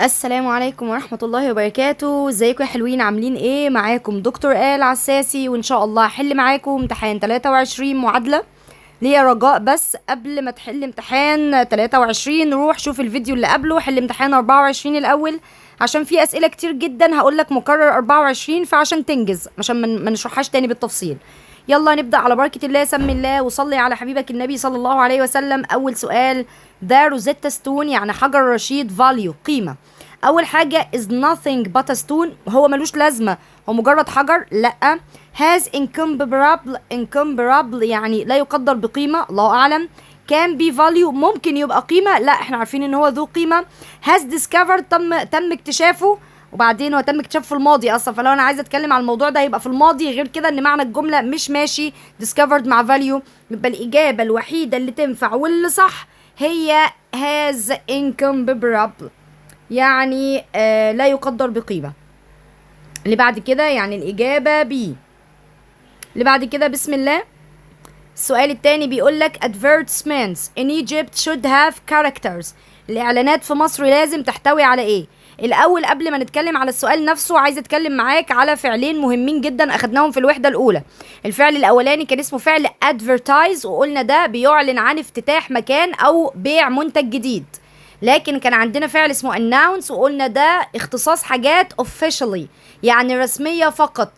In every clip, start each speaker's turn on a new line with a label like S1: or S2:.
S1: السلام عليكم ورحمة الله وبركاته. ازيكم يا حلوين؟ عاملين ايه؟ معاكم دكتور آل عساسي، وان شاء الله هحل معاكم امتحان 23 معادلة. ليا رجاء بس قبل ما تحل امتحان 23 روح شوف الفيديو اللي قبله، حل امتحان 24 الاول، عشان في اسئلة كتير جدا هقولك مكرر 24، فعشان تنجز عشان ما نشرحهاش تاني بالتفصيل. يلا نبدأ على بركة الله. سمي الله وصلي على حبيبك النبي صلى الله عليه وسلم. أول سؤال: ده روزيتا ستون يعني حجر رشيد، فاليو قيمة. أول حاجة is nothing but a stone، هو ملوش لازمة، هو مجرد حجر. لأ. has incomparable يعني لا يقدر بقيمة، الله أعلم. can be value ممكن يبقى قيمة، لا احنا عارفين ان هو ذو قيمة. has discovered تم اكتشافه، وبعدين هو تم اكتشافه في الماضي اصلا، فلو انا عايزه اتكلم عن الموضوع ده هيبقى في الماضي، غير كده ان معنى الجمله مش ماشي. discovered مع value، يبقى الاجابه الوحيده اللي تنفع واللي صح هي has incomparable، يعني لا يقدر بقيمه. اللي بعد كده يعني الاجابه B. اللي بعد كده بسم الله. السؤال التاني بيقول لك advertisements in Egypt should have characters، الإعلانات في مصر لازم تحتوي على إيه؟ الأول قبل ما نتكلم على السؤال نفسه عايزة أتكلم معاك على فعلين مهمين جدا أخدناهم في الوحدة الأولى. الفعل الأولاني كان اسمه فعل advertise، وقلنا ده بيعلن عن افتتاح مكان أو بيع منتج جديد. لكن كان عندنا فعل اسمه announce، وقلنا ده اختصاص حاجات officially يعني رسمية فقط.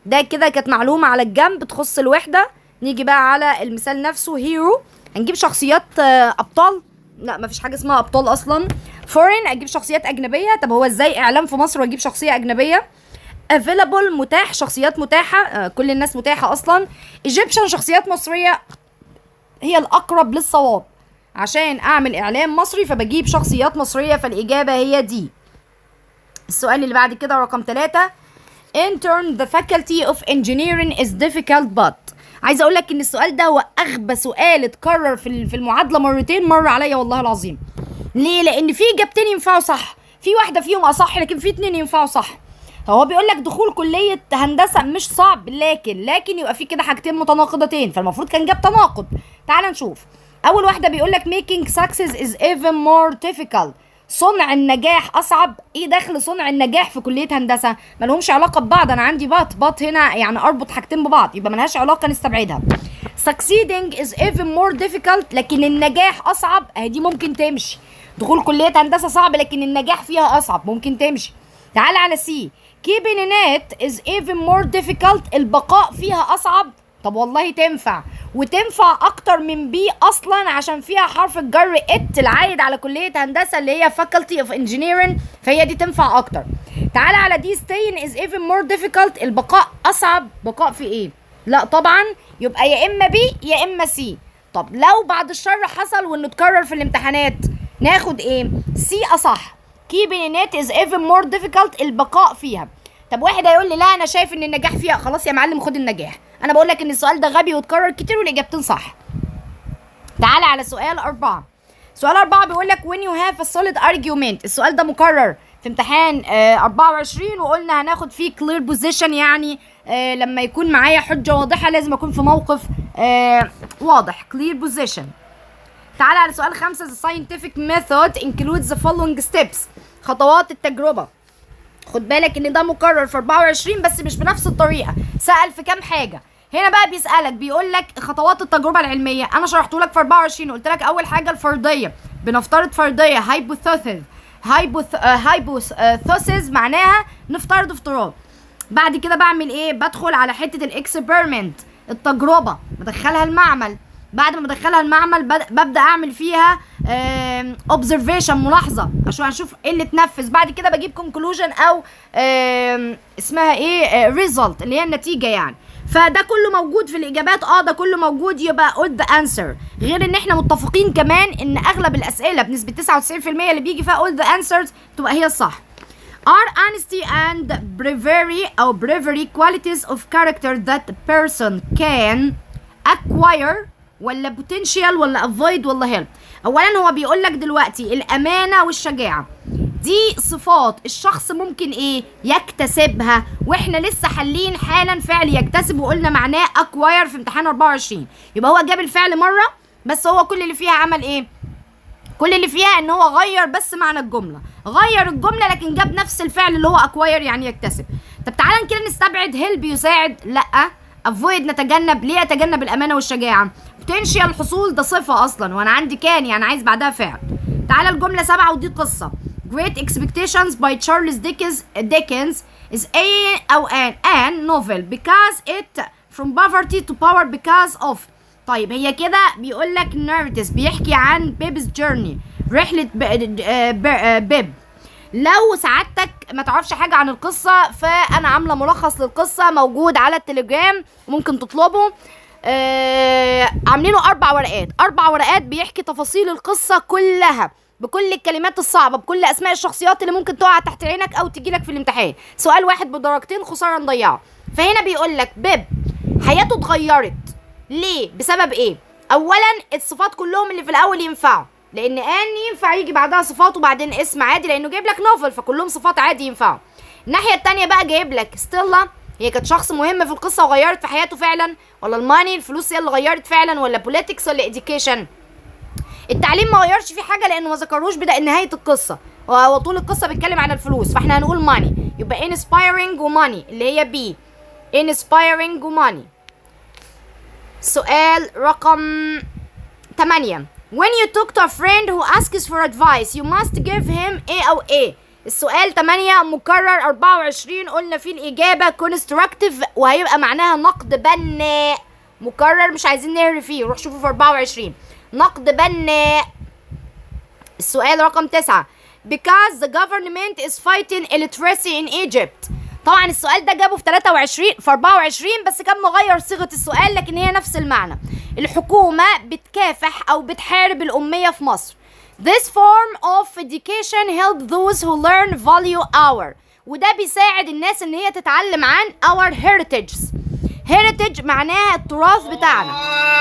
S1: ده كده كانت معلومة على الجنب تخص الوحدة. نيجي بقى على المثال نفسه. هيرو هنجيب شخصيات ابطال؟ لا مفيش حاجه اسمها ابطال اصلا. فورين اجيب شخصيات اجنبيه. طب هو ازاي اعلام في مصر واجيب شخصيه اجنبيه؟ افيلابل متاح، شخصيات متاحه، كل الناس متاحه اصلا. ايجيبشن شخصيات مصريه هي الاقرب للصواب، عشان اعمل اعلام مصري فبجيب شخصيات مصريه، فالاجابه هي دي. السؤال اللي بعد كده رقم 3: intern the faculty of engineering is difficult but. عايزه اقول لك ان السؤال ده هو اغبى سؤال اتكرر في المعادله مرتين، مر عليا والله العظيم. ليه؟ لان في اجابتين ينفعوا صح، في واحده فيهم اصح، لكن في اتنين ينفعوا صح. هو بيقول لك دخول كليه هندسه مش صعب، لكن يبقى في كده حاجتين متناقضتين، فالمفروض كان جاب تناقض. تعال نشوف. اول واحده بيقول لك making success is even more difficult، صنع النجاح اصعب. ايه دخل صنع النجاح في كليه هندسه؟ مالهمش علاقه ببعض، انا عندي بط هنا يعني اربط حاجتين ببعض، يبقى ملهاش علاقه نستبعدها. succeeding is even more difficult، لكن النجاح اصعب، اهي دي ممكن تمشي. دخول كليه هندسه صعب لكن النجاح فيها اصعب، ممكن تمشي. تعال على سي. keeping net is even more difficult، البقاء فيها اصعب. طب والله تنفع، وتنفع اكتر من بي اصلا عشان فيها حرف الجر ات العايد على كليه هندسه اللي هي faculty of engineering، فهي دي تنفع اكتر. تعالى على دي. staying is even more difficult، البقاء اصعب. بقاء في ايه؟ لا طبعا، يبقى يا اما بي يا اما سي. طب لو بعد الشر حصل وانه اتكرر في الامتحانات ناخد ايه؟ سي اصح. keeping net is even more difficult، البقاء فيها. طب واحد هيقول لي لا انا شايف ان النجاح فيها، خلاص يا معلم خد النجاح. انا بقول لك ان السؤال ده غبي واتكرر كتير والاجابتين صح. تعالى على سؤال 4. سؤال 4 بيقول لك when you have a solid argument، السؤال ده مكرر في امتحان 24، وقلنا هناخد فيه clear position، يعني لما يكون معايا حجة واضحة لازم اكون في موقف واضح، clear position. تعالى على سؤال 5. the scientific method includes the following steps، خطوات التجربة. خد بالك ان ده مكرر في 24 بس مش بنفس الطريقه، سأل في كام حاجه. هنا بقى بيسألك بيقول لك خطوات التجربه العلميه، انا شرحته لك في 24 قلت لك اول حاجه الفرضيه، بنفترض فرضيه هايبوثيسز معناها نفترض افتراض. بعد كده بعمل ايه؟ بدخل على حته الاكسبيرمنت، التجربه، بدخلها المعمل. بعد ما بدخلها المعمل ببدا اعمل فيها observation، ملاحظه، عشان هشوف ايه اللي اتنفذ. بعد كده بجيب conclusion او اسمها ايه result اللي هي النتيجه يعني. فده كله موجود في الاجابات، ده كله موجود، يبقى قلت the answer. غير ان احنا متفقين كمان ان اغلب الاسئله بنسبه 99% اللي بيجي فيها all the answers تبقى هي الصح. are honesty and bravery qualities of character that a person can acquire ولا potential ولا avoid ولا help؟ اولا هو بيقول لك دلوقتي الامانه والشجاعه دي صفات الشخص ممكن ايه يكتسبها، واحنا لسه حالين حالا فعل يكتسب وقلنا معناه acquire في امتحان 24. يبقى هو جاب الفعل مره بس، هو كل اللي فيها عمل ايه؟ كل اللي فيها ان هو غير بس معنى الجمله، غير الجمله لكن جاب نفس الفعل اللي هو اكواير يعني يكتسب. طب تعالى كده نستبعد هيلب يساعد، لا. افويد نتجنب، ليه اتجنب الامانه والشجاعه؟ بوتنشال الحصول ده صفه اصلا وانا عندي كان يعني عايز بعدها فعل. تعالى الجمله 7 ودي قصه. Great Expectations by Charles Dickens is a أو an novel because it from poverty to power because of. طيب هي كده بيقول لك narrative بيحكي عن بيب's journey، رحلة بيب. لو سعادتك ما تعرفش حاجة عن القصة فأنا عاملة ملخص للقصة موجود على التليجرام ممكن تطلبه. عاملينه 4 ورقات، 4 ورقات بيحكي تفاصيل القصة كلها بكل الكلمات الصعبة بكل أسماء الشخصيات اللي ممكن تقع تحت عينك أو تجيلك في الامتحان. سؤال واحد بدرجتين خسارة نضيعه. فهنا بيقول لك بيب حياته اتغيرت ليه؟ بسبب ايه؟ أولا الصفات كلهم اللي في الأول ينفعوا، لأن ينفع يجي بعدها صفات وبعدين اسم عادي لأنه جايب لك نوفل فكلهم صفات عادي ينفعوا. الناحية التانية بقى جايب لك ستيلا، هي كانت شخص مهم في القصة وغيرت في حياته فعلا، ولا الماني الفلوس هي اللي غيرت فعلا، ولا بوليتكس ولا اديوكيشن؟ التعليم ما غيرش فيه حاجه لانه ما ذكروش بدا نهايه القصه وطول القصه بيتكلم عن الفلوس، فاحنا هنقول ماني. يبقى inspiring وماني اللي هي بي، inspiring وماني. سؤال رقم 8. when you talk to a friend who asks for advice you must give him A أو A. السؤال 8 مكرر 24 قلنا فيه الإجابة constructive وهيبقى معناها نقد بناء. مكرر مش عايزين نهري فيه، روح شوفوا في 24 نقد بناء. السؤال رقم 9 because the government is fighting illiteracy in Egypt. طبعا السؤال ده جابه في 23 في 24 بس كان مغير صيغة السؤال لكن هي نفس المعنى. الحكومة بتكافح أو بتحارب الأمية في مصر. This form of education help those who learn value our. وده بيساعد الناس ان هي تتعلم عن our heritages. heritage معناها التراث بتاعنا،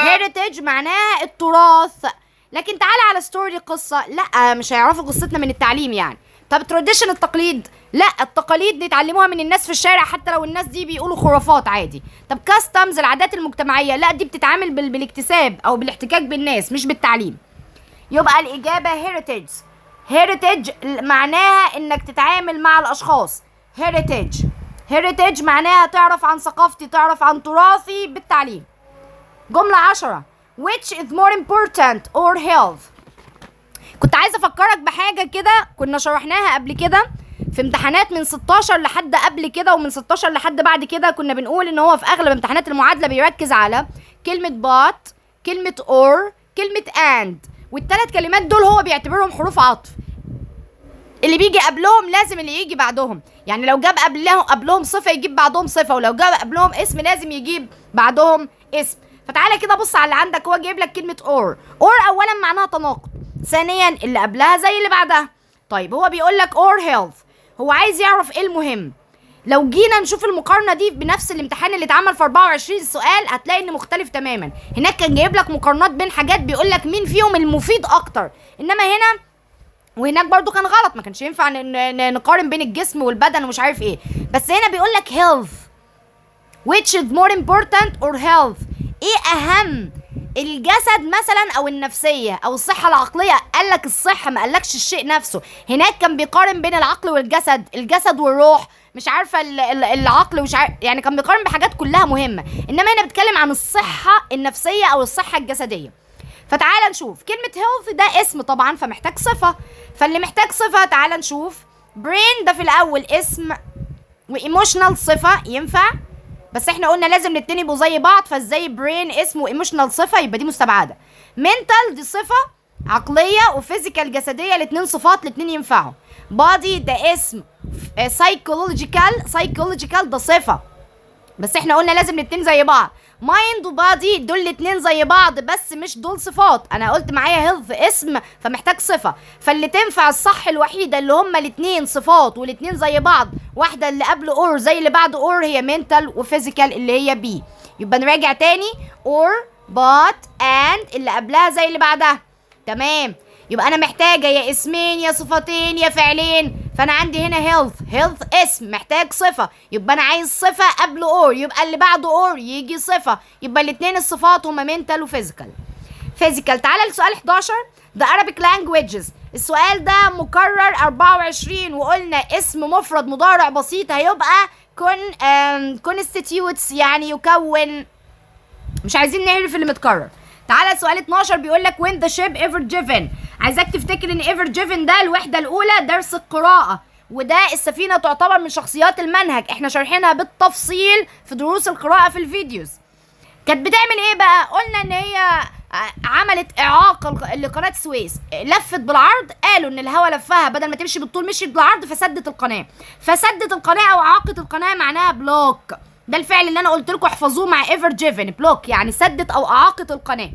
S1: heritage معناها التراث. لكن تعالى على ستوري القصة، لا مش هيعرفوا قصتنا من التعليم يعني. طب tradition التقليد، لا التقاليد نتعلموها من الناس في الشارع حتى لو الناس دي بيقولوا خرافات عادي. طب customs العادات المجتمعية، لا دي بتتعامل بالاكتساب او بالاحتكاك بالناس مش بالتعليم. يبقى الإجابة heritage. heritage معناها إنك تتعامل مع الأشخاص. heritage معناها تعرف عن ثقافتي، تعرف عن تراثي بالتعليم. جملة 10 which is more important or health. كنت عايزة أفكرك بحاجة كده كنا شرحناها قبل كده في امتحانات من 16 لحد قبل كده ومن 16 لحد بعد كده. كنا بنقول إن هو في أغلب امتحانات المعادلة بيركز على كلمة but، كلمة or، كلمة and، والثلاث كلمات دول هو بيعتبرهم حروف عطف. اللي بيجي قبلهم لازم اللي يجي بعدهم، يعني لو جاب قبلهم صفة يجيب بعدهم صفة، ولو جاب قبلهم اسم لازم يجيب بعدهم اسم. فتعالى كده بص على اللي عندك، هو جايب لك كلمة or أولا معناها تناقض، ثانيا اللي قبلها زي اللي بعدها. طيب هو بيقول لك or health، هو عايز يعرف ايه المهم. لو جينا نشوف المقارنة دي بنفس الامتحان اللي اتعمل في 24 سؤال هتلاقي انه مختلف تماما. هناك كان جايب لك مقارنات بين حاجات بيقول لك مين فيهم المفيد اكتر، انما هنا وهناك برضو كان غلط، ما كانش ينفع نقارن بين الجسم والبدن ومش عارف ايه. بس هنا بيقول لك health which is more important or health، ايه اهم، الجسد مثلا او النفسيه او الصحه العقليه. قال لك الصحه ما قالكش الشيء نفسه. هناك كان بيقارن بين العقل والجسد، الجسد والروح، مش عارفه العقل ومش عارف، يعني كان بيقارن بحاجات كلها مهمه. انما هنا بتكلم عن الصحه النفسيه او الصحه الجسديه. فتعال نشوف كلمه health ده اسم طبعا فمحتاج صفه، فاللي محتاج صفه تعال نشوف brain ده في الاول اسم وايموشنال صفه ينفع، بس احنا قلنا لازم الاتنين يبقوا زي بعض، فازاي برين اسم وايموشنال صفه يبقى دي مستبعده. منتال دي صفه عقليه وفيزيكال جسديه، الاتنين صفات الاتنين ينفعوا. بادي ده اسم، سايكولوجيكال ده صفه، بس احنا قلنا لازم الاتنين زي بعض. مايند وبادي دول الاتنين زي بعض بس مش دول صفات. انا قلت معايا هيلث اسم فمحتاج صفه، فاللي تنفع الصح الوحيده اللي هما الاتنين صفات والاتنين زي بعض، واحده اللي قبل اور زي اللي بعد اور هي منتال وفيزيكال اللي هي بي. يبقى نراجع تاني اور but and اللي قبلها زي اللي بعدها. تمام، يبقى انا محتاجه يا اسمين يا صفتين يا فعلين. فانا عندي هنا هيلث اسم محتاج صفه، يبقى انا عايز صفه قبل اور، يبقى اللي بعده اور يجي صفه، يبقى الاثنين الصفات هما منتال وفيزيكال. physical. تعالى لسؤال 11. the Arabic languages. السؤال ده مكرر 24 وقلنا اسم مفرد مضارع بسيط هيبقى constitutes يعني يكون. مش عايزين نعرف اللي متكرر. تعالى سؤال 12 بيقول لك when the ship ever given. عايزاك تفتكر ان ever given ده الوحده الاولى درس القراءه، وده السفينه تعتبر من شخصيات المنهج، احنا شارحينها بالتفصيل في دروس القراءه في الفيديوز. كانت بتعمل ايه بقى؟ قلنا ان هي عملت اعاقه لقناه السويس، لفت بالعرض، قالوا ان الهواء لفها بدل ما تمشي بالطول مشيت بالعرض فسدت القناه. فسدت القناه او اعاقت القناه معناها بلوك. ده الفعل اللي انا قلت لكم احفظوه مع ايفر جيفن. بلوك يعني سدت او اعاقت القناه.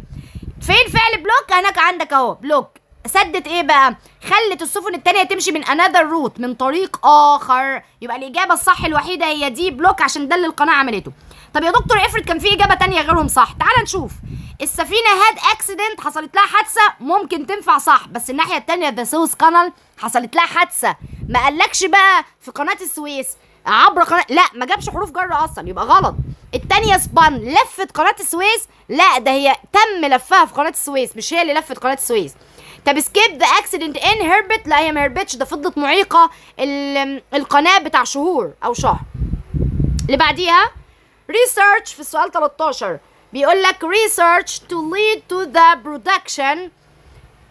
S1: فين فعل بلوك؟ هناك عندك اهو بلوك. سدت ايه بقى؟ خلت السفن التانية تمشي من another route، من طريق اخر. يبقى الاجابه الصح الوحيده هي دي بلوك، عشان ده اللي القناه عملته. طب يا دكتور افرض كان في اجابه تانية غيرهم صح. تعال نشوف. السفينه هاد اكسيدنت، حصلت لها حادثه، ممكن تنفع صح، بس الناحيه التانية ذا سويس كانال حصلت لها حادثه. ما قالكش بقى في قناه السويس عبر قناه، لا ما جابش حروف جر اصلا، يبقى غلط. التانية سبان لفت قناه السويس، لا ده هي تم لفها في قناه السويس، مش هي اللي لفت قناه السويس. طب سكيب ذا اكسيدنت ان هربت، لا هي ما هربتش، ده فضلت معيقه القناه بتاع شهور او شهر. اللي بعديها research في السؤال 13 بيقول لك research to lead to the production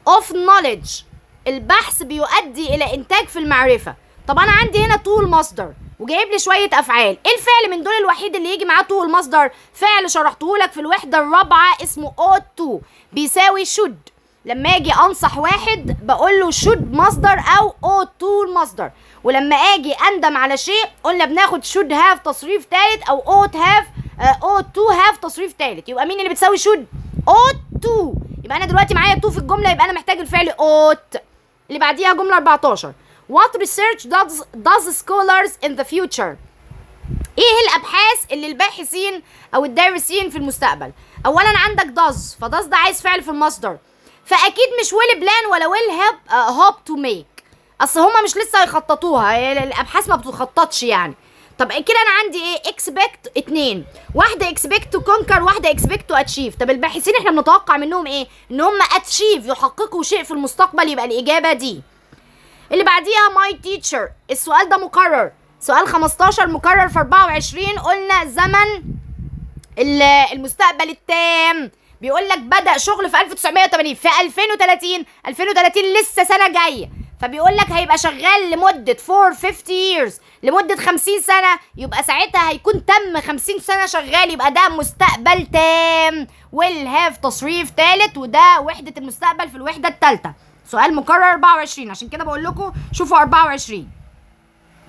S1: of knowledge. البحث بيؤدي الى انتاج في المعرفه. طب انا عندي هنا طول مصدر وجايب لي شويه افعال. ايه الفعل من دول الوحيد اللي يجي معاه طول مصدر؟ فعل شرحته لك في الوحده الرابعه اسمه ought to، بيساوي should. لما اجي انصح واحد بقول له should مصدر او ought to المصدر. ولما اجي اندم على شيء قلنا بناخد should have تصريف ثالث او ought to have تصريف ثالث. يبقى مين اللي بتساوي should؟ ought to. يبقى انا دلوقتي معايا to في الجمله، يبقى انا محتاج الفعل ought. اللي بعديها جمله 14 what research does scholars in the future. ايه الابحاث اللي الباحثين او الدارسين في المستقبل؟ اولا عندك does، فdoes ده عايز فعل في المصدر، فاكيد مش will plan ولا will hope to make، اصل هما مش لسه هيخططوها، الابحاث ما بتخططش يعني. طب كده انا عندي ايه؟ expect اتنين، واحده expect to conquer، واحده expect to achieve. طب الباحثين احنا بنتوقع منهم ايه؟ ان هم achieve يحققوا شيء في المستقبل، يبقى الاجابه دي. اللي بعديها my teacher. السؤال ده مكرر، سؤال 15 مكرر في 24. قلنا زمن المستقبل التام، بيقول لك بدأ شغل في 1980، في 2030 لسه سنة جاية، فبيقول لك هيبقى شغال لمدة 450 years، لمدة 50 سنة، يبقى ساعتها هيكون تم 50 سنة شغال، يبقى ده مستقبل تام will have تصريف ثالث، وده وحدة المستقبل في الوحدة الثالثة. سؤال مكرر 24، عشان كده بقول لكم شوفوا 24.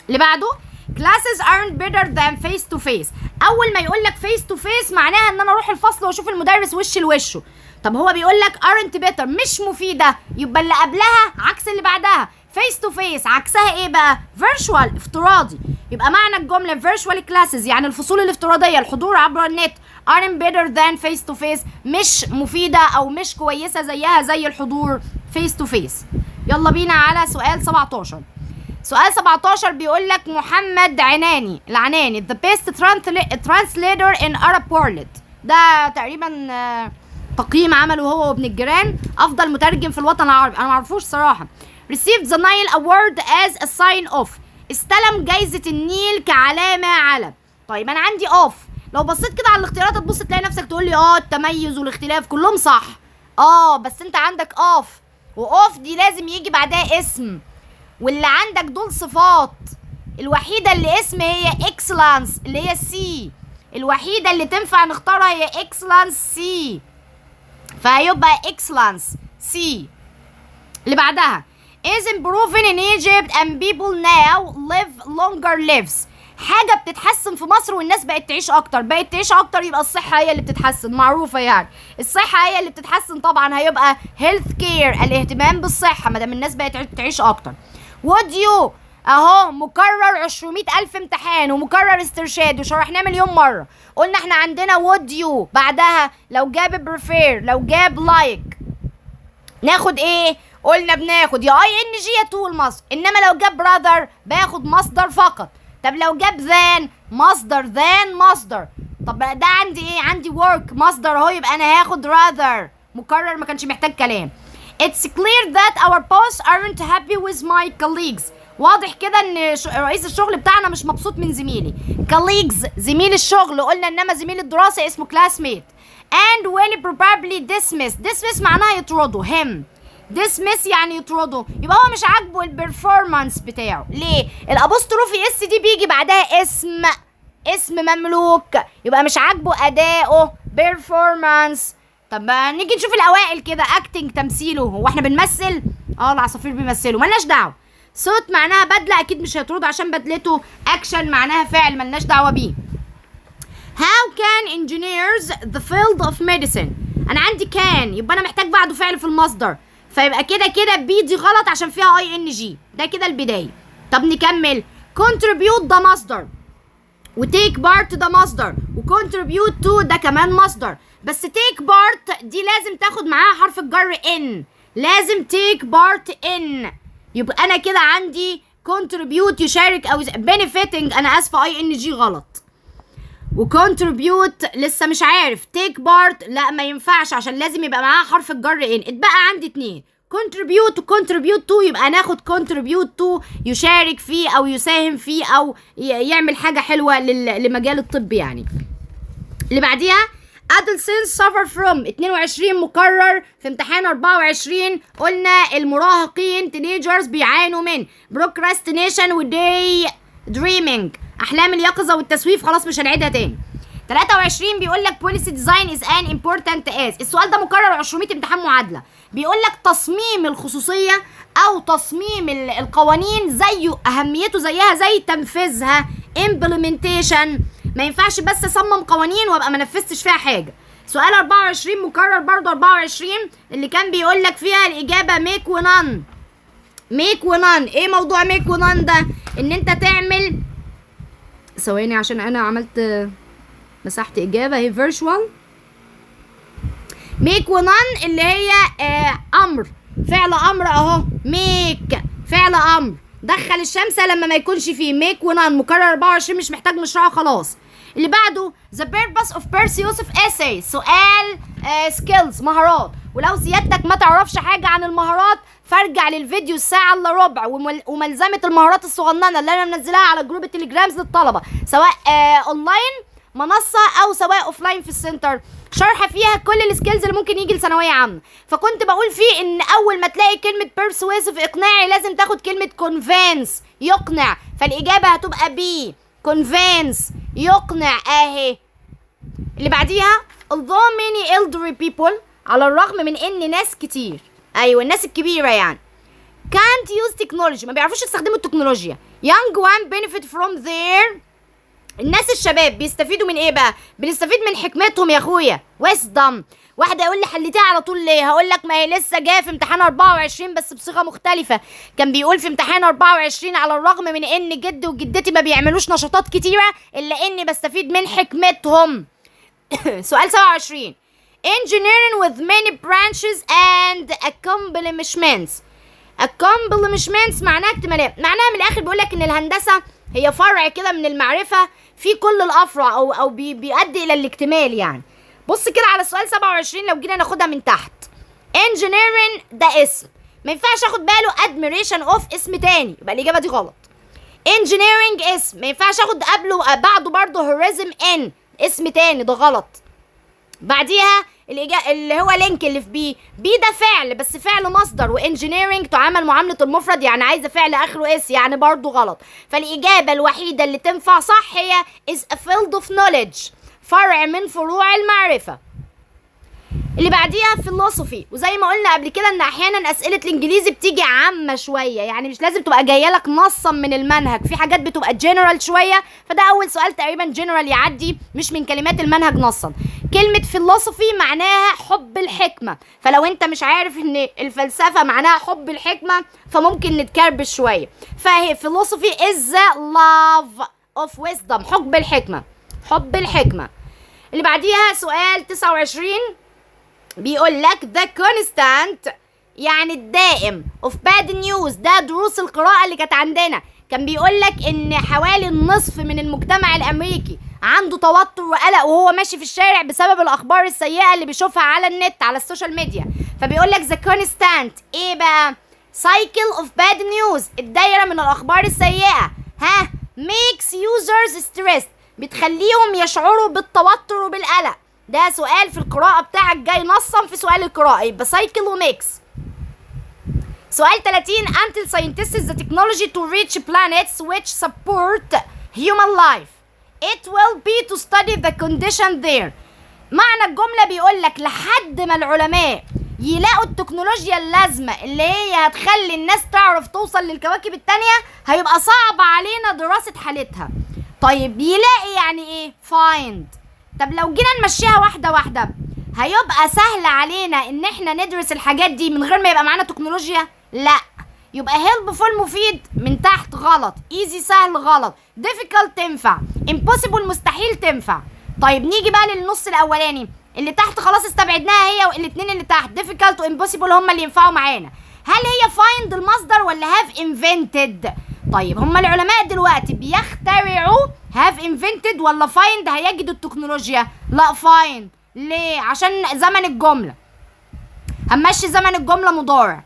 S1: اللي بعده classes aren't better than face to face. اول ما يقول لك face to face معناها ان انا اروح الفصل واشوف المدرس وش لوشه. طب هو بيقول لك aren't better مش مفيده، يبقى اللي قبلها عكس اللي بعدها. face to face عكسها ايه بقى؟ virtual افتراضي. يبقى معنى الجمله virtual classes يعني الفصول الافتراضيه، الحضور عبر النت، aren't better than face to face مش مفيده او مش كويسه زيها زي الحضور face to face. يلا بينا على سؤال 17. سؤال 17 بيقول لك محمد العناني the best translator in Arab world. ده تقريبا تقييم عمله هو وابن الجيران، افضل مترجم في الوطن العربي، انا معرفوش صراحه. received the Nile award as a sign of. استلم جايزه النيل كعلامه على. طيب انا عندي off، لو بصيت كده على الاختيارات هتبص تلاقي نفسك تقول لي التميز والاختلاف كلهم صح، بس انت عندك off، واوف دي لازم يجي بعدها اسم، واللي عندك دول صفات. الوحيدة اللي اسم هي excellence اللي هي C، الوحيدة اللي تنفع نختارها هي excellence C، فهيبقى excellence C. اللي بعدها is improving in Egypt and people now live longer lives. حاجة بتتحسن في مصر والناس بقت تعيش أكتر، يبقى الصحة هي اللي بتتحسن، معروفة يعني الصحة هي اللي بتتحسن، طبعا هيبقى health care الاهتمام بالصحة مادام الناس بقت تعيش أكتر. would you اهو مكرر 200,000 امتحان ومكرر استرشاد وشرحناه مليون مرة. قلنا احنا عندنا would you بعدها لو جاب prefer لو جاب like ناخد ايه؟ قلنا بناخد يا ING يا to المصدر، انما لو جاب brother باخد مصدر فقط. طب لو جاب than مصدر. طب ده عندي ايه؟ عندي work مصدر اهو، يبقى انا هاخد rather مكرر ما كانش محتاج كلام. It's clear that our boss aren't happy with my colleagues. واضح كده ان رئيس الشغل بتاعنا مش مبسوط من زميلي. colleagues زميل الشغل قلنا، انما زميل الدراسة اسمه classmate. and will probably dismiss معناها يطردوا. him dismiss يعني يطردوا، يبقى هو مش عاجبه البرفورمانس بتاعه. ليه؟ الابوستروفي اس دي بيجي بعدها اسم مملوك، يبقى مش عاجبه اداؤه performance. طب نيجي نشوف الاوائل كده. acting تمثيله، هو احنا بنمثل؟ العصافير بيمثلوا، ملناش دعوه. صوت معناها بدله، اكيد مش هيطرده عشان بدلته. اكشن معناها فعل، ملناش دعوه بيه. how can engineers the field of medicine. انا عندي كان، يبقى انا محتاج بعده فعل في المصدر، فيبقى كده بي دي غلط عشان فيها ING. ده كده البدايه. طب نكمل. contribute ده مصدر، وتيك بارت ده مصدر، وكونتريبيوت تو ده كمان مصدر. بس تيك بارت دي لازم تاخد معاها حرف الجر ان، لازم تيك بارت ان. يبقى انا كده عندي كونتريبيوت يشارك، او بينيفيتنج انا اسفه ING غلط، وكونتريبيوت لسه مش عارف. تيك بارت لا ما ينفعش عشان لازم يبقى معاها حرف الجر ان. اتبقى عندي اتنين، contribute و contribute to، يبقى ناخد contribute to يشارك فيه او يساهم فيه او يعمل حاجة حلوة لمجال الطب يعني. اللي بعديها adolescents suffer from 22 مكرر في امتحان 24. قلنا المراهقين teenagers بيعانوا من procrastination و day dreaming، احلام اليقظة والتسويف. خلاص مش هنعيدها تاني. 23 بيقول لك policy design is an important as. السؤال ده مكرر 200 امتحان معادلة. بيقول لك تصميم الخصوصية او تصميم القوانين زيه، اهميته زيها زي تنفيذها implementation. ما ينفعش بس اصمم قوانين وابقى ما نفذتش فيها حاجة. سؤال 24 مكرر برضو 24 اللي كان بيقول لك فيها الاجابة make و none. make و none. ايه موضوع make و none ده؟ ان انت تعمل، ثواني عشان انا عملت مسحت اجابة هي virtual. make و none اللي هي امر، فعل امر اهو. make فعل امر، دخل الشمس لما ما يكونش فيه. make و none مكرر 24 مش محتاج نشرحه خلاص. اللي بعده the purpose of Percy يوسف essay. سؤال skills مهارات، ولو سيادتك ما تعرفش حاجة عن المهارات فارجع للفيديو الساعة الا ربع وملزمة المهارات الصغننة اللي انا منزلها على جروب التليجرامز للطلبة، سواء اونلاين منصة او سواء اوفلاين في السنتر. شرح فيها كل السكيلز اللي ممكن يجي لثانوية عامة. فكنت بقول فيه ان اول ما تلاقي كلمة persuasive اقناعي لازم تاخد كلمة convince يقنع، فالاجابة هتبقى بي convince يقنع اهي. اللي بعديها although many elderly people، على الرغم من ان ناس كتير، ايوه الناس الكبيرة يعني، can't use technology ما بيعرفوش يستخدموا التكنولوجيا. young one benefit from their، الناس الشباب بيستفيدوا من ايه بقى؟ بنستفيد من حكمتهم يا اخويا. wisdom. واحد هيقول لي حليتيها على طول ليه؟ هقول لك ما هي لسه جايه في امتحان 24 بس بصيغه مختلفه. كان بيقول في امتحان 24 على الرغم من ان جدي وجدتي ما بيعملوش نشاطات كتيره الا اني بستفيد من حكمتهم. سؤال 27 engineering with many branches and accomplishments. accomplishments معناها اكتمالات، معناها من الاخر بيقول لك ان الهندسه هي فرع كده من المعرفه في كل الافرع او بيؤدي الى الاكتمال يعني. بص كده على السؤال 27 لو جينا ناخدها من تحت. engineering ده اسم، ما ينفعش اخد باله admiration of اسم تاني، يبقى الاجابه دي غلط. engineering اسم، ما ينفعش اخد قبله بعده برضه horizon ان اسم تاني، ده غلط. بعديها اللي هو لينك اللي في بي ده فعل بس فعل مصدر، وانجينيرنج تعامل معاملة المفرد يعني عايزة فعل اخره اس يعني برضو غلط. فالاجابة الوحيدة اللي تنفع صح هي is a field of knowledge، فرع من فروع المعرفة. اللي بعديها philosophy، وزي ما قلنا قبل كده ان احيانا اسئلة الانجليزي بتيجي عامة شوية، يعني مش لازم تبقى جاية لك نصا من المنهج، في حاجات بتبقى general شوية، فده اول سؤال تقريبا general يعدي مش من كلمات المنهج نصا. كلمة philosophy معناها حب الحكمة، فلو انت مش عارف ان الفلسفة معناها حب الحكمة فممكن نتكربش شوية. فهي philosophy is the love of wisdom، حب الحكمة، حب الحكمة. اللي بعديها سؤال 29 بيقول لك the constant يعني الدائم of bad news. ده دروس القراءة اللي كانت عندنا، كان بيقولك ان حوالي النصف من المجتمع الامريكي عنده توتر وقلق وهو ماشي في الشارع بسبب الاخبار السيئة اللي بيشوفها على النت على السوشيال ميديا. فبيقولك the constant ايه بقى cycle of bad news، الدايرة من الاخبار السيئة makes users stressed، بتخليهم يشعروا بالتوتر وبالقلق. ده سؤال في القراءة بتاعك جاي نصا في سؤال القراءة، يبقى cycle وميكس. سؤال 30 until scientists the technology to reach planets which support human life it will be to study the condition there. معنى الجملة بيقولك لحد ما العلماء يلاقوا التكنولوجيا اللازمة اللي هي هتخلي الناس تعرف توصل للكواكب التانية هيبقى صعب علينا دراسة حالتها. طيب يلاقي يعني ايه find. طب لو جينا نمشيها واحدة واحدة هيبقى سهل علينا ان احنا ندرس الحاجات دي من غير ما يبقى معانا تكنولوجيا؟ لا. يبقى helpful مفيد من تحت غلط، easy سهل غلط، difficult تنفع، impossible مستحيل تنفع. طيب نيجي بقى للنص الاولاني اللي تحت خلاص استبعدناها هي والاتنين اللي تحت difficult و impossible هما اللي ينفعوا معانا. هل هي find المصدر ولا have invented؟ طيب هما العلماء دلوقتي بيخترعوا have invented ولا find هيجدوا التكنولوجيا؟ لا find. ليه؟ عشان زمن الجملة. هنمشي زمن الجملة مضارع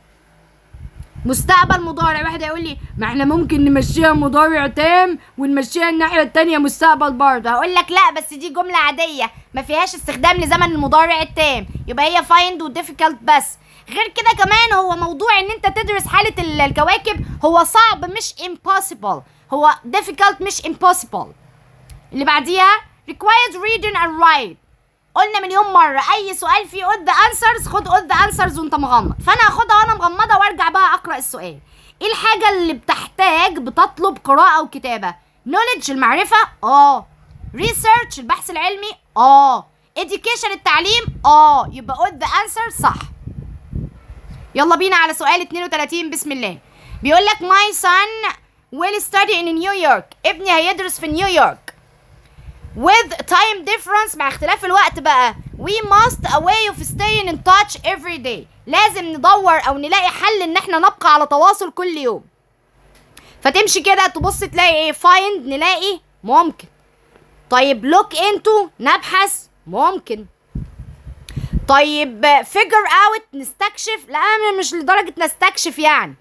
S1: مستقبل مضارع. واحد هيقول لي ما احنا ممكن نمشيها مضارع تام ونمشيها الناحية التانية مستقبل برضه. هقول لك لا بس دي جملة عادية ما فيهاش استخدام لزمن المضارع التام، يبقى هي find و difficult بس. غير كده كمان هو موضوع ان انت تدرس حالة الكواكب هو صعب مش impossible، هو difficult مش impossible. اللي بعديها required reading and write. قلنا مليون مرة اي سؤال فيه قد answers خد قد answers وانت مغمض، فانا هاخدها وانا مغمضة وارجع بقى اقرأ السؤال. ايه الحاجة اللي بتطلب قراءة وكتابة؟ knowledge المعرفة، research البحث العلمي، education التعليم، يبقى قد answer صح. يلا بينا على سؤال 32 بسم الله. بيقول لك my son will study in New York. ابني هيدرس في نيويورك. with time difference مع اختلاف الوقت بقى we must a way of staying in touch every day. لازم ندور او نلاقي حل ان احنا نبقى على تواصل كل يوم. فتمشي كده تبص تلاقي ايه find نلاقي ممكن. طيب look into نبحث ممكن. طيب figure out نستكشف، لا مش لدرجة نستكشف يعني.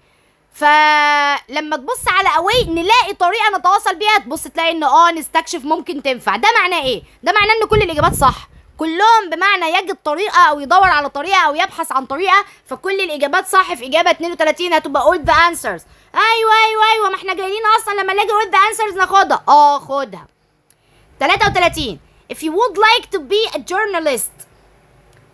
S1: فلما تبص على away نلاقي طريقة نتواصل بيها تبص تلاقي ان نستكشف ممكن تنفع. ده معناه ايه؟ ده معناه ان كل الاجابات صح، كلهم بمعنى يجد طريقة او يدور على طريقة او يبحث عن طريقة، فكل الاجابات صح. في اجابة 32 هتبقى all the answers. ايوه ما احنا جايين اصلا لما نلاقي all the answers ناخدها. خدها. 33 if you would like to be a journalist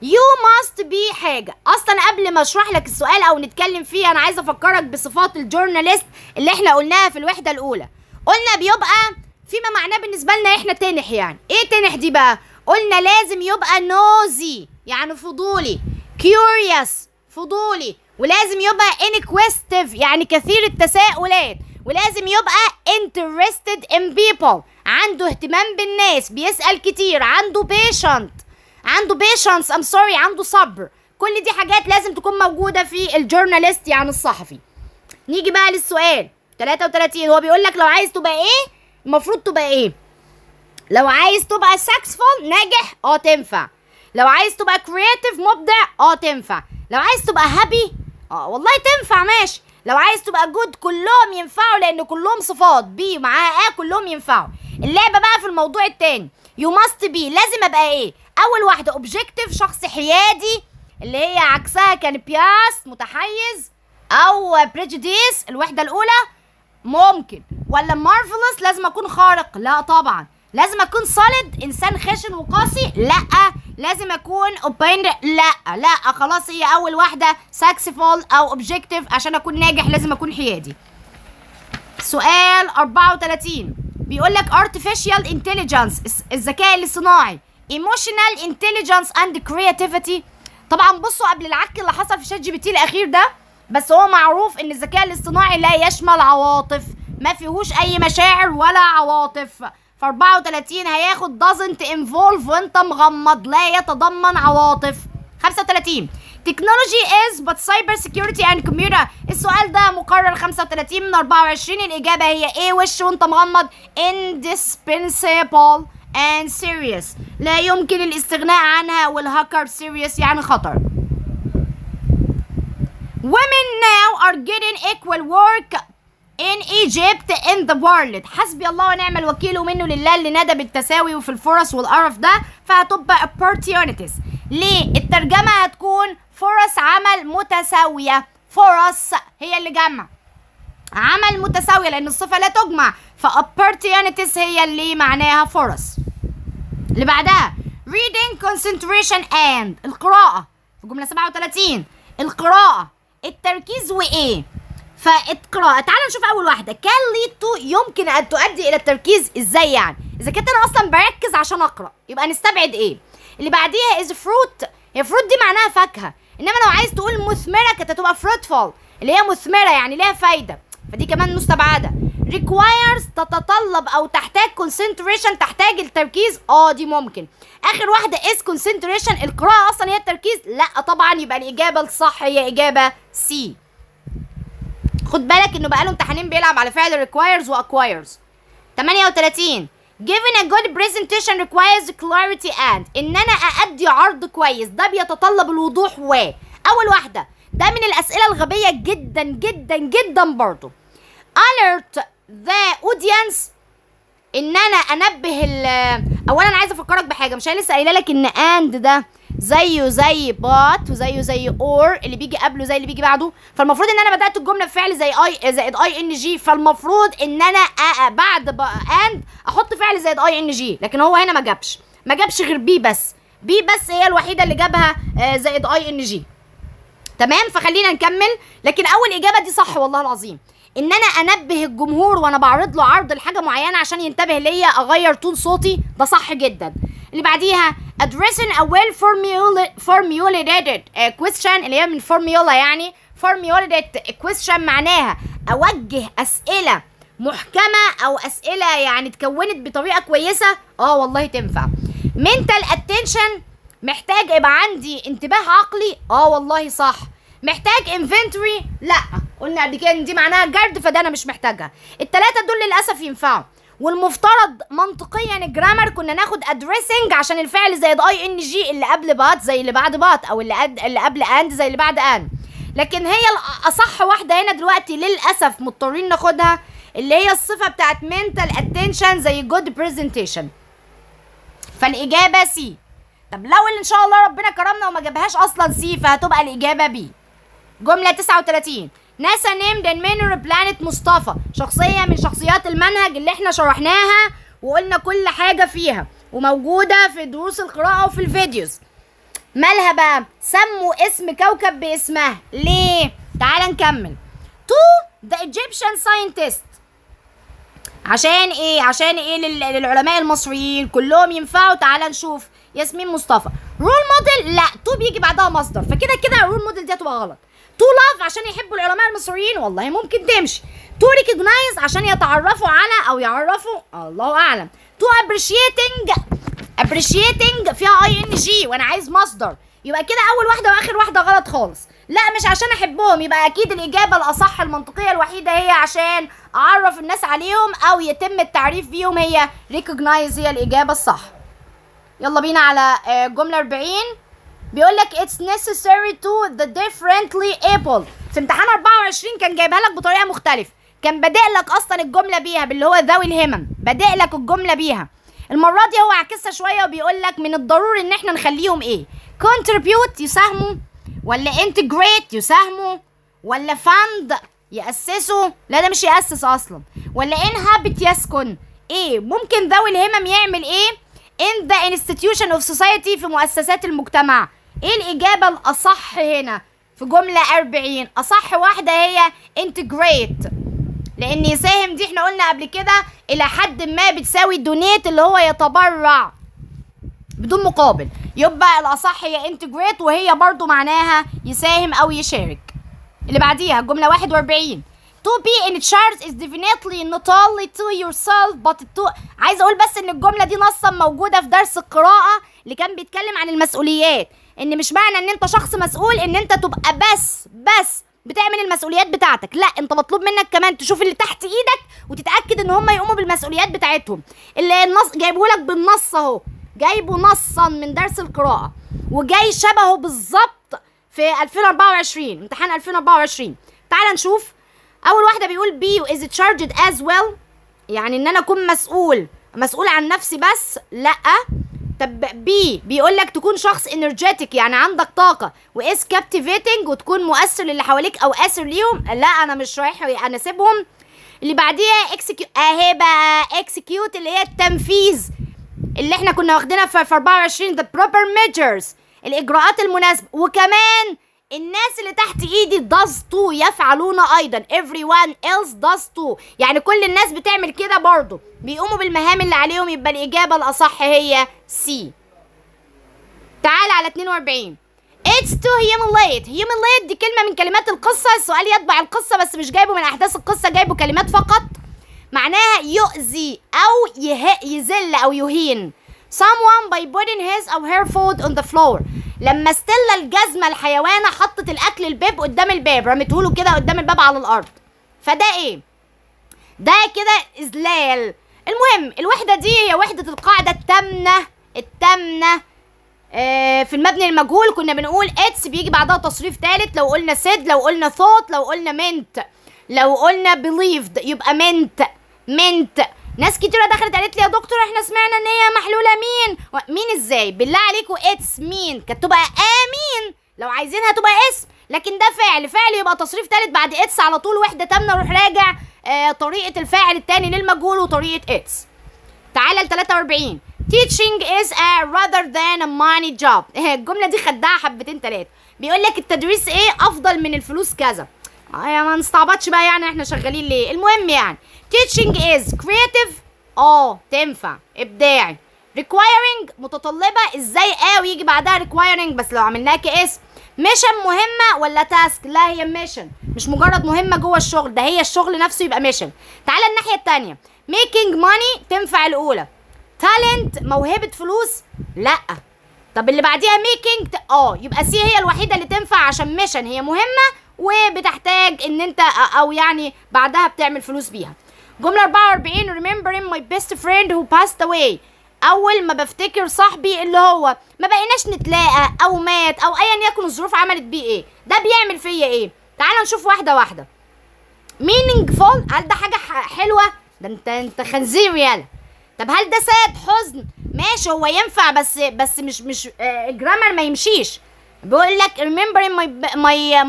S1: you must be حاجة. اصلا قبل ما اشرح لك السؤال او نتكلم فيه انا عايزه افكرك بصفات الجورناليست اللي احنا قلناها في الوحدة الاولى. قلنا بيبقى فيما معناه بالنسبة لنا احنا تنح. يعني ايه تنح دي بقى؟ قلنا لازم يبقى nosy يعني فضولي، curious فضولي، ولازم يبقى inquisitive يعني كثير التساؤلات، ولازم يبقى interested in people عنده اهتمام بالناس، بيسأل كتير، عنده patience عنده صبر. كل دي حاجات لازم تكون موجودة في الجورناليست يعني الصحفي. نيجي بقى للسؤال 33. هو بيقول لك لو عايز تبقى ايه المفروض تبقى ايه؟ لو عايز تبقى successful ناجح تنفع. لو عايز تبقى creative مبدع تنفع. لو عايز تبقى happy والله تنفع ماشي. لو عايز تبقى good كلهم ينفعوا لان كلهم صفات بي معاها كلهم ينفعوا. اللعبة بقى في الموضوع التاني you must be لازم ابقى ايه؟ اول واحدة objective شخص حيادي اللي هي عكسها كان bias متحيز او prejudice الوحدة الاولى ممكن. ولا marvelous لازم اكون خارق؟ لا طبعا. لازم اكون solid انسان خشن وقاسي؟ لا. لازم اكون open؟ لا خلاص هي اول واحدة successful او objective. عشان اكون ناجح لازم اكون حيادي. سؤال 34 بيقول لك artificial intelligence الذكاء الاصطناعي emotional intelligence and creativity. طبعا بصوا قبل العك اللي حصل في ChatGPT الاخير ده بس هو معروف ان الذكاء الاصطناعي لا يشمل عواطف، ما فيهوش اي مشاعر ولا عواطف. ف 34 هياخد doesn't involve وانت مغمض لا يتضمن عواطف. 35 technology is but cyber security and computer. السؤال ده مقرر 35 من 24. الإجابة هي ايه؟ وش وانت مغمض. indispensable and serious. لا يمكن الاستغناء عنها. والهاكر serious يعني خطر. Women now are getting equal work in Egypt in the world. حسبي الله ونعم الوكيل ومنه لله اللي ندى بالتساوي وفي الفرص والقرف ده. فهتبقى opportunities. ليه؟ الترجمة هتكون فرص عمل متساوية. فرص هي اللي جمع، عمل متساوية لأن الصفة لا تجمع، opportunities هي اللي معناها فرص. اللي بعدها reading concentration and القراءة في جملة 37. القراءة التركيز وإيه؟ فالقراءة تعال نشوف أول واحدة can lead to يمكن أن تؤدي إلى التركيز. إزاي يعني؟ إذا كنت أنا أصلا بركز عشان أقرأ يبقى نستبعد إيه؟ اللي بعديها is fruit. هي fruit دي معناها فاكهة، إنما لو عايز تقول مثمرة كانت هتبقى fruitful اللي هي مثمرة يعني ليها فايدة، فدي كمان مستبعدة. requires تتطلب أو تحتاج concentration تحتاج التركيز. دي ممكن. آخر واحدة is concentration القراءة أصلا هي التركيز. لا طبعا، يبقى الإجابة الصح هي إجابة C. خد بالك إنه بقاله امتحانين بيلعب على فعل requires و acquires. 38 giving a good presentation requires clarity and إن أنا أأدي عرض كويس ده بيتطلب الوضوح. أول واحدة ده من الأسئلة الغبية جدا جدا جدا برضو. alert the audience إن أنا أنبه أولا عايزة أفكرك بحاجة، مش أنا لسه قايلة لك إن and ده زيه زي but وزيه زي or اللي بيجي قبله زي اللي بيجي بعده، فالمفروض ان انا بدات الجمله بفعل زي اي زائد اي ان جي، فالمفروض ان انا بعد and احط فعل زائد اي ان جي، لكن هو هنا ما جابش غير بي بس هي الوحيده اللي جابها زائد اي ان جي. تمام، فخلينا نكمل. لكن اول اجابه دي صح والله العظيم، ان انا انبه الجمهور وانا بعرض له عرض لحاجه معينه عشان ينتبه ليا، اغير تون صوتي، ده صح جدا. اللي بعديها addressing a well formulated question اللي هي من formula يعني formulated question معناها اوجه اسئله محكمه او اسئله يعني اتكونت بطريقه كويسه. والله تنفع. mental attention محتاج يبقى عندي انتباه عقلي. والله صح. محتاج inventory لا، قلنا قبل كده ان دي معناها جرد، فده انا مش محتاجها. الثلاثه دول للاسف ينفعوا. والمفترض منطقيا الجرامر كنا ناخد addressing عشان الفعل زائد اي ان جي اللي قبل بات زي اللي بعد بات، او اللي قبل and زي اللي بعد and. لكن هي الاصح واحده هنا دلوقتي للاسف مضطرين ناخدها، اللي هي الصفه بتاعت mental attention زي good presentation. فالاجابه سي. طب لو ان شاء الله ربنا كرمنا وما جابهاش اصلا سي، فهتبقى الاجابه بي. جمله 39 ناسا named and manor planet مصطفى، شخصية من شخصيات المنهج اللي احنا شرحناها وقلنا كل حاجة فيها وموجودة في دروس القراءة وفي الفيديوز. مالها بقى؟ سموا اسم كوكب باسمها. ليه؟ تعال نكمل. to the Egyptian scientist عشان ايه للعلماء المصريين كلهم ينفعوا. تعال نشوف. ياسمين مصطفى. رول موديل لا، تو بيجي بعدها مصدر، فكده كده رول موديل دي هتبقى غلط. تو لاف عشان يحبوا العلماء المصريين، والله ممكن تمشي. تو ريكوجنايز عشان يتعرفوا على او يعرفوا، الله اعلم. تو ابريشيتنج فيها اي ان جي وانا عايز مصدر، يبقى كده اول واحده واخر واحده غلط خالص. لا مش عشان احبهم، يبقى اكيد الاجابه الاصح المنطقيه الوحيده هي عشان اعرف الناس عليهم او يتم التعريف بيهم، هي ريكوجنايز هي الاجابه الصح. يلا بينا على جمله 40. بيقول لك it's necessary to the differently able. في امتحان 24 كان جايبها لك بطريقه مختلفه، كان بادئ لك اصلا الجمله بيها باللي هو ذوي الهمم، بادئ لك الجمله بيها. المره دي هو عكسها شويه وبيقول لك من الضروري ان احنا نخليهم ايه؟ contribute يساهموا، ولا integrate يساهموا، ولا fund يأسسوا، لا ده مش يأسس اصلا، ولا inhabit يسكن. ايه ممكن ذوي الهمم يعمل ايه in the institution of society في مؤسسات المجتمع؟ ايه الاجابه الاصح هنا في جمله 40؟ اصح واحده هي integrate، لان يساهم دي احنا قلنا قبل كده الى حد ما بتساوي donate اللي هو يتبرع بدون مقابل، يبقى الاصح هي integrate وهي برضو معناها يساهم او يشارك. اللي بعديها جمله 41 to be in charge is definitely not only to yourself but to. عايز اقول بس ان الجمله دي نصا موجوده في درس القراءه اللي كان بيتكلم عن المسؤوليات. ان مش معنى ان انت شخص مسؤول ان انت تبقى بس بتعمل المسؤوليات بتاعتك، لا انت مطلوب منك كمان تشوف اللي تحت ايدك وتتاكد ان هم يقوموا بالمسؤوليات بتاعتهم. اللي النص جايبهولك بالنص اهو، جايبه نصا من درس القراءه وجاي شبهه بالظبط في 2024 امتحان 2024. تعال نشوف. اول واحده بيقول بي is it charged as well، يعني ان انا اكون مسؤول عن نفسي بس، لا. طب بي بيقول لك تكون شخص energetic يعني عندك طاقه، واس captivating وتكون مؤثر للي حواليك او اثر ليهم، لا انا مش رايح انا سيبهم. اللي بعديها execute اهي بقى execute اللي هي التنفيذ اللي احنا كنا واخدينها في 24 the proper measures الاجراءات المناسبه. وكمان الناس اللي تحت ايدي does too يفعلون ايضا everyone else does too، يعني كل الناس بتعمل كده برضو بيقوموا بالمهام اللي عليهم. يبقى الاجابه الاصح هي سي. تعال على 42 it's to humiliate دي كلمه من كلمات القصه، السؤال يتبع القصه بس مش جايبه من احداث القصه، جايبه كلمات فقط معناها يؤذي او يذل او يهين. someone by putting his or her food on the floor، لما ستيلا الجزمه الحيوانه حطت الاكل الباب قدام الباب، رميتهوله كده قدام الباب على الارض، فده ايه؟ ده كده اذلال. المهم الوحده دي هي وحده القاعده التامنه في المبني المجهول. كنا بنقول اتس بيجي بعدها تصريف ثالث، لو قلنا سيد، لو قلنا ثوت، لو قلنا منت، لو قلنا بليفد يبقى منت. ناس كتيرة دخلت قالت لي يا دكتور احنا سمعنا ان هي محلولة مين ازاي؟ بالله عليكم اتس مين كانت تبقى امين لو عايزينها تبقى اسم، لكن ده فعل يبقى تصريف ثالث بعد اتس على طول وحدة تامنة. روح راجع طريقة الفاعل الثاني للمجهول وطريقة اتس. تعالى ل 43 teaching is a rather than a money job. الجملة دي خدها حبتين ثلاثة. بيقول لك التدريس ايه افضل من الفلوس كذا. ما نستعبطش بقى يعني احنا شغالين ليه. المهم يعني teaching is creative تنفع ابداعي، requiring متطلبة ازاي ويجي بعدها requiring بس لو عملناها كاسم. mission مهمة ولا تاسك؟ لا هي ميشن، مش مجرد مهمة جوه الشغل، ده هي الشغل نفسه يبقى ميشن. تعالى الناحية التانية making money تنفع الأولى، talent موهبة فلوس لا. طب اللي بعديها making يبقى سي هي الوحيدة اللي تنفع عشان ميشن هي مهمة وبتحتاج ان انت او يعني بعدها بتعمل فلوس بيها. جملة 44 remembering my best friend who passed away، اول ما بفتكر صاحبي اللي هو ما بقيناش نتلاقى او مات او ايا يكن الظروف عملت بيه ايه، ده بيعمل فيا ايه. تعال نشوف واحدة meaningful، هل ده حاجة حلوة؟ ده انت خنزير يالا. طب هل ده ساد حزن؟ ماشي هو ينفع بس مش الجرامر ما يمشيش. بيقول لك remembering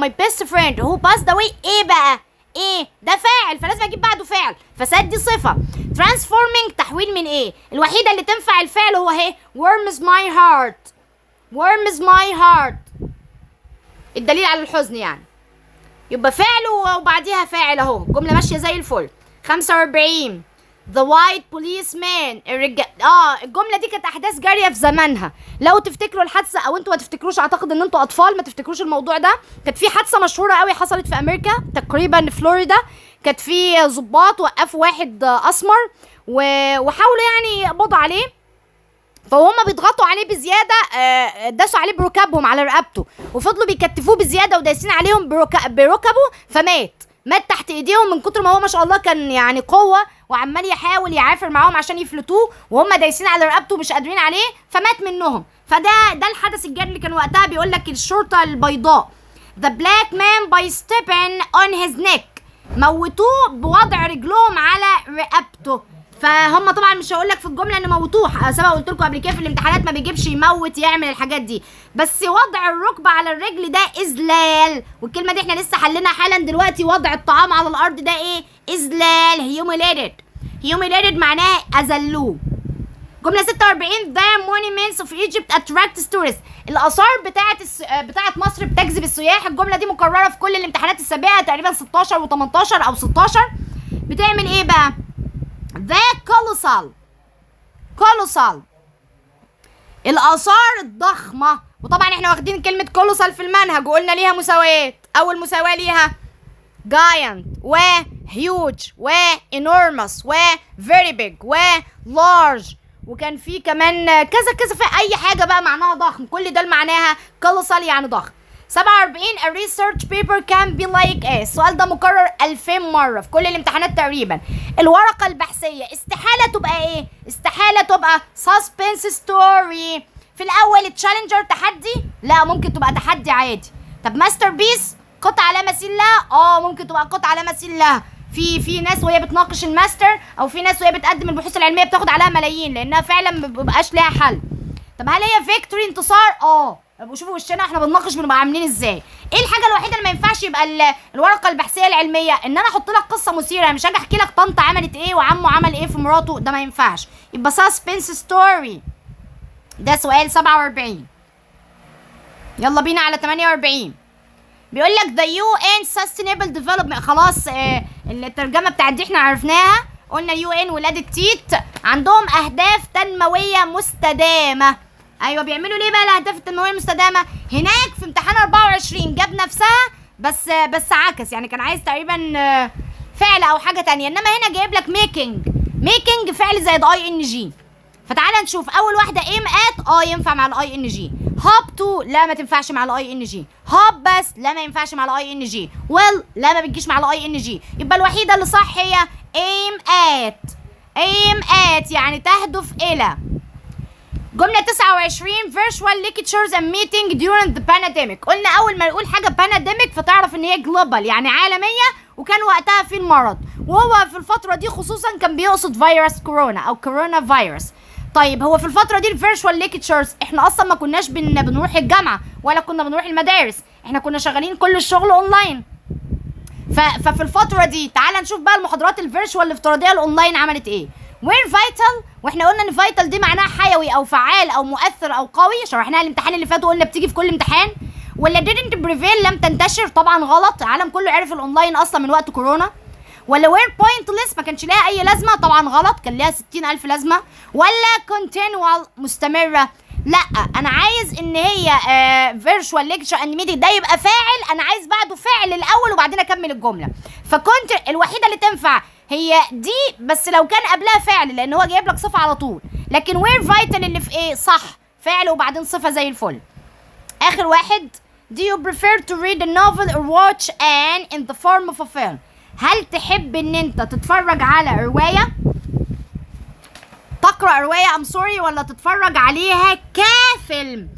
S1: my best friend who passed away ايه بقى؟ ايه ده فاعل فلازم اجيب بعده فعل، فساد دي صفة. transforming تحويل من ايه؟ الوحيدة اللي تنفع الفعل هو اهي warms my heart الدليل على الحزن يعني، يبقى فعل وبعديها فاعل اهو. الجملة ماشية زي الفل. 45 The white policeman الجملة دي كانت أحداث جارية في زمانها. لو تفتكروا الحادثة أو أنتوا ما تفتكروش، أعتقد إن أنتوا أطفال ما تفتكروش الموضوع ده. كانت في حادثة مشهورة قوي حصلت في أمريكا تقريبا في فلوريدا، كانت في ضباط وقفوا واحد أسمر وحاولوا يعني يقبضوا عليه، فهم بيضغطوا عليه بزيادة داسوا عليه بركبهم على رقبته وفضلوا بيكتفوه بزيادة ودايسين عليهم بركبه، فمات تحت ايديهم من كتر ما هو ما شاء الله كان يعني قوة وعمال يحاول يعافر معاهم عشان يفلتوه وهم دايسين على رقبته مش قادرين عليه فمات منهم. فده الحدث الجاري اللي كان وقتها. بيقول لك الشرطة البيضاء the black man by stepping on his neck، موتوه بوضع رجلهم على رقبته. فهم طبعا مش هقول لك في الجمله ان موتوه، سبق قلت لكم قبل كده في الامتحانات ما بيجيبش يموت يعمل الحاجات دي، بس وضع الركبه على الرجل ده اذلال. والكلمه دي احنا لسه حليناها حالا دلوقتي. وضع الطعام على الارض ده ايه؟ اذلال. humiliated معناها اذلوه. جمله 46 the monuments of Egypt attract tourists، الاثار بتاعت مصر بتجذب السياح. الجمله دي مكرره في كل الامتحانات السابقه تقريبا 16 و18 او 16. بتعمل ايه بقى؟ The colossal الآثار الضخمة. وطبعا احنا واخدين كلمة colossal في المنهج وقلنا ليها مساويات. أول مساواة ليها giant و huge و enormous و very big و large وكان في كمان كذا كذا، في اي حاجه بقى معناها ضخم، كل ده معناها colossal يعني ضخم. 47 a research paper can be like ايه؟ السؤال ده مكرر 2000 مره في كل الامتحانات تقريبا. الورقه البحثيه استحاله تبقى ايه؟ استحاله تبقى suspense story. في الاول تشالنجر تحدي؟ لا، ممكن تبقى تحدي عادي. طب ماستر بيس قطعه لا مثيل لها؟ ممكن تبقى قطعه لا مثيل لها. في ناس وهي بتناقش الماستر او في ناس وهي بتقدم البحوث العلميه بتاخد عليها ملايين لانها فعلا ما بيبقاش لها حل. طب هل هي فيكتوري انتصار؟ ابقوا شوفوا وشنا احنا بنناقش بنبقى عاملين ازاي. ايه الحاجه الوحيده اللي ما ينفعش يبقى الورقه البحثيه العلميه؟ ان انا احط لك قصه مثيره، مش هاجي احكي لك طنط عملت ايه وعمه عمل ايه في مراته، ده ما ينفعش. يبقى سسبنس ستوري. ده سؤال 47. يلا بينا على 48. بيقول لك the UN Sustainable Development. خلاص الترجمه بتاعت دي احنا عرفناها. قلنا UN ولاد التيت عندهم اهداف تنمويه مستدامه. ايوه، بيعملوا ليه بقى الاهداف التنمويه المستدامه؟ هناك في امتحان 24 جاب نفسها بس عكس، يعني كان عايز تقريبا فعل او حاجه تانية، انما هنا جايب لك ميكنج فعل زائد ING. فتعالى نشوف اول واحده ايم ات ينفع مع الاي ان جي. هوب تو لا ما تنفعش مع الاي ان جي. هوب بس لا ما ينفعش مع الاي ان جي. ويل لا ما بتجيش مع الاي ان جي. يبقى الوحيده اللي صح هي ايم ات يعني تهدف الى. جمله 29 virtual lectures and meeting during the pandemic. قلنا اول ما نقول حاجه pandemic فتعرف ان هي جلوبال يعني عالميه، وكان وقتها في المرض، وهو في الفتره دي خصوصا كان بيقصد فيروس كورونا او كورونا فيروس. طيب هو في الفتره دي الفيرتشوال ليكتشرز احنا اصلا ما كناش بنروح الجامعه ولا كنا بنروح المدارس، احنا كنا شغالين كل الشغل اونلاين. ففي الفتره دي تعال نشوف بقى المحاضرات الفيرتشوال الافتراضيه الاونلاين عملت ايه. وير فايتال، واحنا قلنا ان فايتال دي معناها حيوي او فعال او مؤثر او قوي، شرحناها الامتحان اللي فات وقلنا بتيجي في كل امتحان. ولا didn't prevail لم تنتشر، طبعا غلط، العالم كله عرف الاونلاين اصلا من وقت كورونا. ولا وير بوينتلس ما كانش لها اي لازمه، طبعا غلط، كان لها 60,000 لازمه. ولا continual مستمره، لا انا عايز ان هي فيرتشوال ليكتشر اند ميتنج ده يبقى فاعل، انا عايز بعده فعل الاول وبعدين اكمل الجمله. فكنت الوحيده اللي تنفع هي دي، بس لو كان قبلها فعل لان هو جايب لك صفه على طول. لكن وير فايتال اللي في ايه صح، فعل وبعدين صفه زي الفل. اخر واحد do you prefer to read a novel or watch an in the form of a film؟ هل تحب ان انت تتفرج على رواية، تقرأ رواية سوري، ولا تتفرج عليها كفيلم؟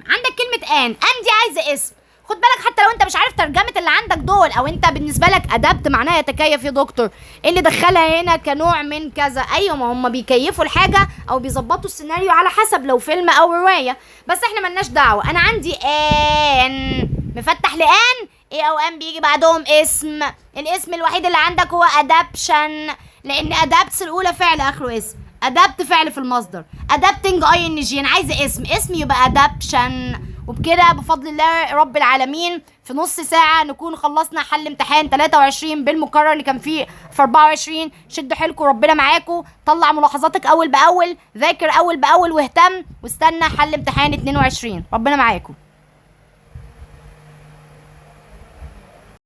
S1: عندك كلمة ان دي عايزة اسم، خد بالك حتى لو انت مش عارف ترجمة اللي عندك دول، او انت بالنسبة لك ادبت معناها يتكيف يا دكتور، ايه اللي دخلها هنا كنوع من كذا؟ ايوه ما هم بيكيفوا الحاجة او بيظبطوا السيناريو على حسب لو فيلم او رواية، بس احنا ملناش دعوة. انا عندي ان مفتح لان ايه او ام بيجي بعدهم اسم، الاسم الوحيد اللي عندك هو ادابشن، لان ادابتس الاولى فعل اخره اسم، ادابت فعل في المصدر، ادابتنج ING، انا عايزه اسم يبقى ادابشن. وبكده بفضل الله رب العالمين في نص ساعه نكون خلصنا حل امتحان 23 بالمكرر اللي كان فيه في 24. شدوا حيلكم، ربنا معاكم، طلع ملاحظاتك اول باول، ذاكر اول باول واهتم، واستنى حل امتحان 22. ربنا معاكم.